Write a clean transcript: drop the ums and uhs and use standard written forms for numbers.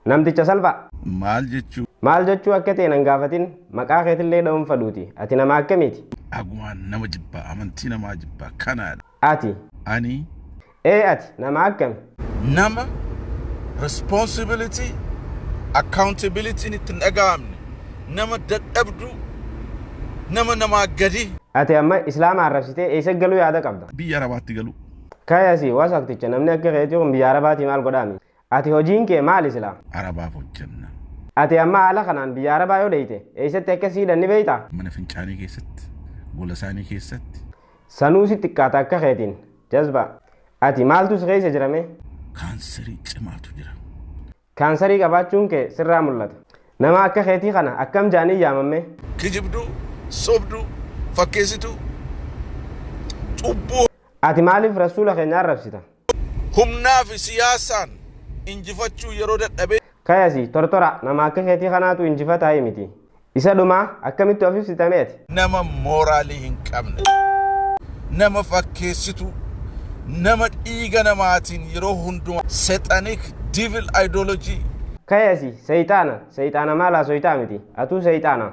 Namticha salphaa. Maal jechuu akka ta'e nan gaafatin maqaa keetillee dha'uun fadhuuti. Ati nama akkamiiti? Agumaan nama jibbaa amantii namaa jibbaa kanaadha. Ati? Ani? Ati nama akkami? Nama responsibility accountability itti hin dhaga'amne nama dadhabdu nama namaa gadi. Ati amma islaama arrabsitee eessa galuu yaada qabda? Biyya Arabaatti galu. Kaayasii waasaqticha namni akka keetii kun biyya Arabaatti maal godhaami? Ati hojiin kee maal islaam? Arabaaf hojjenna. Ati amma haala kanaan biyya Arabaa yoo deeyte eessatti akka siidhan ni beeytaa? Mana fincaanii keessatti, gola isaanii keessatti. Sanuu si xiqqaata akka keetiin. Jazba. Ati maaltu si keessa jirame? Kaansarii cimaatu jira. Kaansarii qabaachuun kee sirraa mul'ata. Nama akka keetii kana akkam jaanii yaamamme? Kijibduu, sobduu, fakkeessituu, cubbuu. Ati maaliif rasuula keenya arrabsita? Humnaa fi siyaasaan injifachuu yeroo dadhabee. Kaayasii tortora nama akka keetii kanaatu injifataa miti. Isa dhumaa akkamitti of ibsitameeti? Nama mooraalii hin qabne, nama fakkeessitu, nama dhiiga namaatiin yeroo hundumaa satanic devil ideology. Kaayasii seeyxaana maal haasoytaa miti? Atuu seeyxaana.